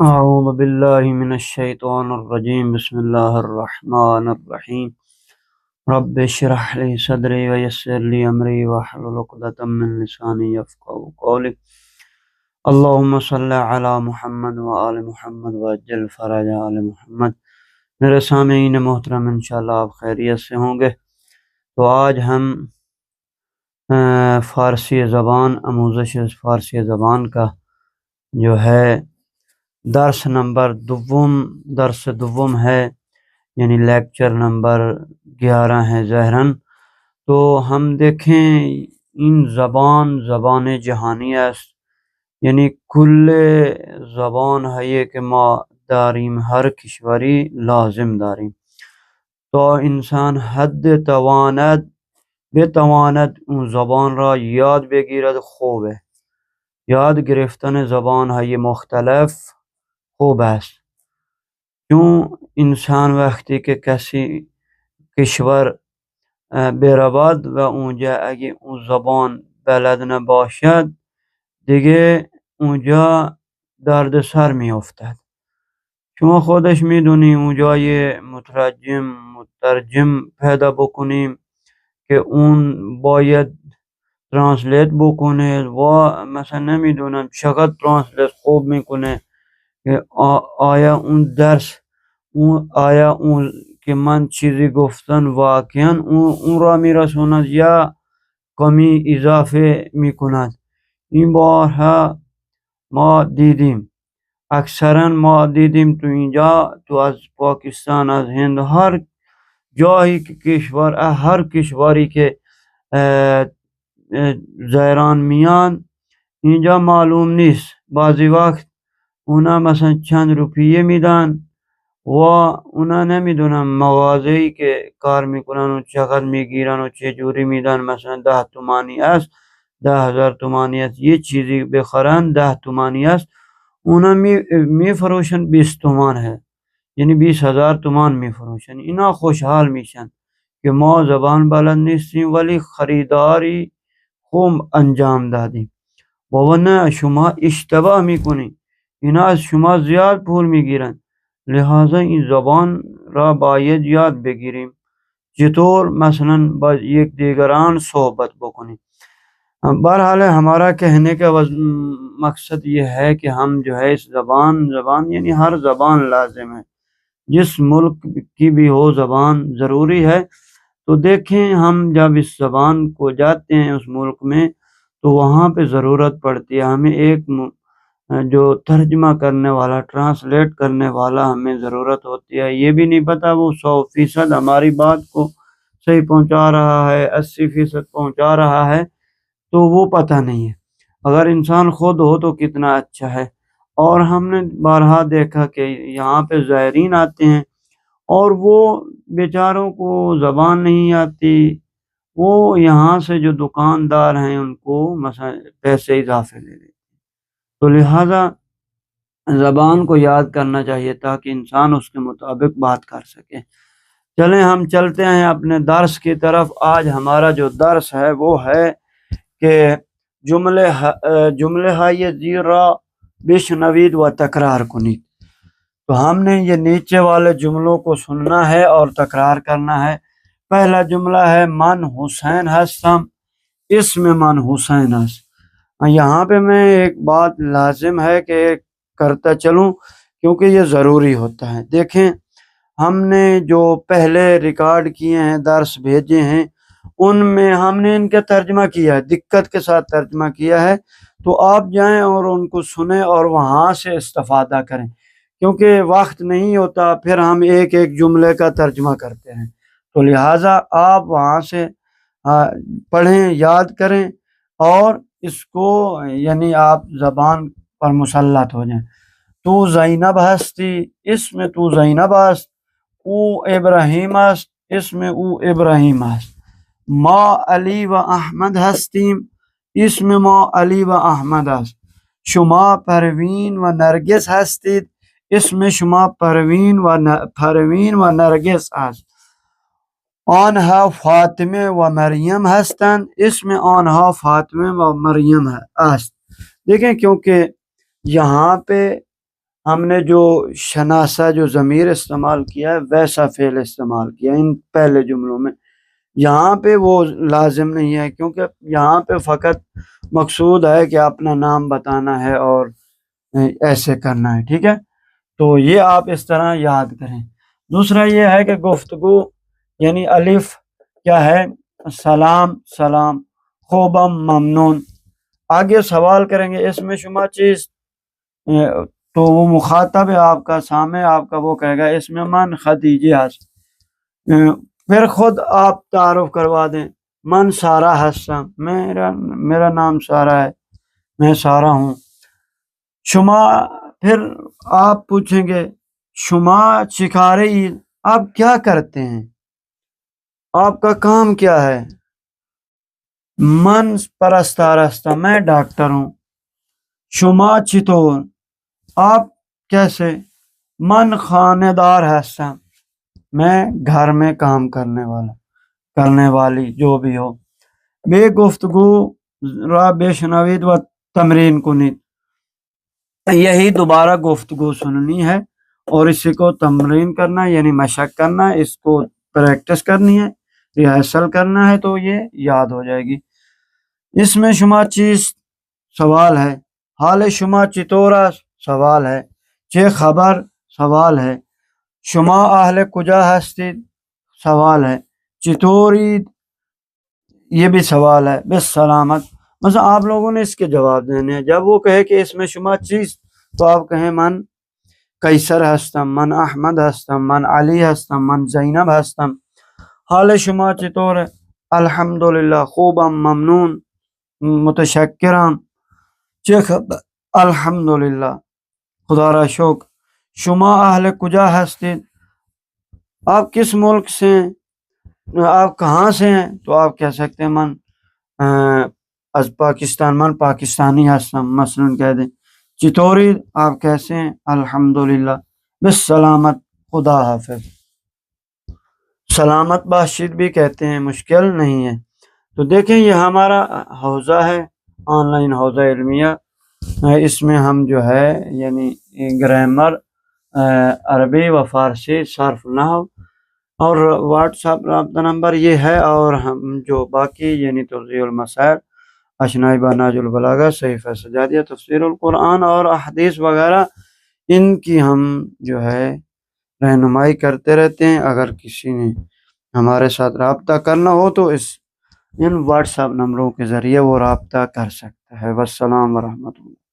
اعوذ باللہ من الشیطان الرجیم بسم اللہ الرحمن الرحیم رب اشرح لی صدری ویسر لی امری واحلل عقدۃ من لسانی یفقهوا قولی اللہم صلی علی محمد وآل محمد وعجل فرج آل محمد۔ میرے سامعین محترم، انشاءاللہ آپ خیریت سے ہوں گے۔ تو آج ہم فارسی زبان، آموزش فارسی زبان کا جو ہے درس نمبر دوم ہے، یعنی لیکچر نمبر 11 ہے ظاہراً۔ تو ہم دیکھیں ان زبان جہانی است، یعنی کل زبان ہے یہ کہ ما داریم ہر کشوری لازم داریم. تو انسان حد بتواند اون زبان را یاد بگیرد خوبه. یاد گرفتن زبان های مختلف خوب است، چون انسان وقتی که کسی کشور برود و اونجا اگه اون زبان بلد نباشد دیگه اونجا درد سر می افتد. شما خودش میدونی اونجا یه مترجم پیدا بکنیم که اون باید ترانسلیت بکنه و مثلا نمیدونم چقدر ترانسلیت خوب میکنه که آیا اون درس آیا اون که من چیزی گفتن واقعا اون را میرسوند یا کمی اضافه میکند. این بارها ما دیدیم، اکثرا ما دیدیم تو اینجا، تو از پاکستان، از هند، هر جایی که هر کشوری که زائران میان اینجا معلوم نیست. بعضی وقت اونا مثلا چند روپیه میدن و اونا نمیدونن مغازه‌ای که کار میکنن و چقدر میگیرن و چه جوری میدن. مثلا 10 تومانی است، 10,000 تومانی است، یه چیزی بخرن 10 تومانی است، اونا میفروشن 20 تومان ہے، یعنی 20,000 تومان میفروشن. اینا خوشحال میشن که ما زبان بلد نیستیم ولی خریداری خوب انجام دادیم. بابا نه، شما اشتباه میکنی، اینا از شما زیاد پول میگیرن. لہذا این زبان را باید یاد بگیریم، چطور مثلا با یک دیگران صحبت بکنیم. بہرحال ہمارا کہنے کا مقصد یہ ہے کہ ہم جو ہے اس زبان یعنی ہر زبان لازم ہے، جس ملک کی بھی ہو زبان ضروری ہے. تو دیکھیں ہم جب اس زبان کو جاتے ہیں اس ملک میں تو وہاں پہ ضرورت پڑتی ہے ہمیں ایک جو ترجمہ کرنے والا، ٹرانسلیٹ کرنے والا ہمیں ضرورت ہوتی ہے. یہ بھی نہیں پتہ وہ 100% ہماری بات کو صحیح پہنچا رہا ہے، 80% پہنچا رہا ہے، تو وہ پتہ نہیں ہے. اگر انسان خود ہو تو کتنا اچھا ہے. اور ہم نے بارہا دیکھا کہ یہاں پہ زائرین آتے ہیں اور وہ بیچاروں کو زبان نہیں آتی، وہ یہاں سے جو دکاندار ہیں ان کو مثلا پیسے اضافے لے لیتے. تو لہٰذا زبان کو یاد کرنا چاہیے تاکہ انسان اس کے مطابق بات کر سکے. چلیں ہم چلتے ہیں اپنے درس کی طرف. آج ہمارا جو درس ہے وہ ہے کہ جملے های زیر را بشنوید و تکرار کنید. تو ہم نے یہ نیچے والے جملوں کو سننا ہے اور تکرار کرنا ہے. پہلا جملہ ہے من حسین هستم، اسم من حسین است. یہاں پہ میں ایک بات لازم ہے کہ کرتا چلوں کیونکہ یہ ضروری ہوتا ہے. دیکھیں ہم نے جو پہلے ریکارڈ کیے ہیں، درس بھیجے ہیں، ان میں ہم نے ان کا ترجمہ کیا ہے، دقت کے ساتھ ترجمہ کیا ہے. تو آپ جائیں اور ان کو سنیں اور وہاں سے استفادہ کریں، کیونکہ وقت نہیں ہوتا پھر ہم ایک ایک جملے کا ترجمہ کرتے ہیں. تو لہٰذا آپ وہاں سے پڑھیں، یاد کریں اور اس کو یعنی آپ زبان پر مسلط ہو جائیں. تو زینب ہستی، اسم تو زینب است. او ابراہیم است، اسم او ابراہیم است. ما علی و احمد هستیم، اسم ما علی و احمد است. شما پروین و نرگس هستید، اسم شما پروین و نرگس است. آنها فاطمه و مریم هستند، اسم آنها فاطمه و مریم است. دیکھیں کیونکہ یہاں پہ ہم نے جو شناسا جو ضمیر استعمال کیا ہے ویسا فعل استعمال کیا ان پہلے جملوں میں. یہاں پہ وہ لازم نہیں ہے، کیونکہ یہاں پہ فقط مقصود ہے کہ اپنا نام بتانا ہے اور ایسے کرنا ہے. ٹھیک ہے، تو یہ آپ اس طرح یاد کریں. دوسرا یہ ہے کہ گفتگو یعنی الف کیا ہے؟ سلام سلام، خوبم ممنون. آگے سوال کریں گے اس میں شما چیز، تو وہ مخاطب ہے آپ کا، سامع آپ کا، وہ کہے گا اس میں من خدیجہ ہست. پھر خود آپ تعارف کروا دیں، من سارا ہستم، میرا نام سارا ہے، میں سارا ہوں. شما پھر آپ پوچھیں گے شما چکارے عید، آپ کیا کرتے ہیں، آپ کا کام کیا ہے؟ من پرستارستہ، میں ڈاکٹر ہوں. شما چطور، آپ کیسے؟ من خانہ دار ہستم، میں گھر میں کام کرنے والی جو بھی ہو. بے گفتگو را بشنوید و تمرین کنید، یہی دوبارہ گفتگو سننی ہے اور اسی کو تمرین کرنا یعنی مشق کرنا، اس کو پریکٹس کرنی ہے، ریہرسل کرنا ہے، تو یہ یاد ہو جائے گی. اس میں شما چیز سوال ہے، حال شما چطورا سوال ہے، چه خبر سوال ہے، شما اہل کجا ہستید سوال ہے، چطورید یہ بھی سوال ہے، بس سلامت. مثلا آپ لوگوں نے اس کے جواب دینے ہیں. جب وہ کہے کہ اس میں شما چیز، تو آپ کہیں من قیصر ہستم، من احمد ہستم، من علی ہستم، من زینب ہستم. حال شما چطور ہے؟ الحمدللہ، خوبم، ممنون، متشکرم. چه خبر؟ الحمدللہ، خدا را شکر. شما اہل کجا ہستید، آپ کس ملک سے ہیں، آپ کہاں سے ہیں؟ تو آپ کہہ سکتے ہیں من از پاکستان، من پاکستانی ہستم مثلا کہہ دیں. چطوری، آپ کیسے ہیں؟ الحمدللہ، بس سلامت، خدا حافظ. سلامت باشید بھی کہتے ہیں، مشکل نہیں ہے. تو دیکھیں یہ ہمارا حوزہ ہے، آن لائن حوزہ علمیہ. اس میں ہم جو ہے یعنی گرامر، عربی و فارسی، صرف، نحو، اور واٹس ایپ رابطہ نمبر یہ ہے. اور ہم جو باقی یعنی توضیح المسائل، اشنائی بناج البلاغہ، صحیفہ سجادیہ، تفسیر القرآن اور احادیث وغیرہ، ان کی ہم جو ہے رہنمائی کرتے رہتے ہیں. اگر کسی نے ہمارے ساتھ رابطہ کرنا ہو تو ان واٹس ایپ نمبروں کے ذریعے وہ رابطہ کر سکتا ہے. والسلام ورحمۃ اللہ.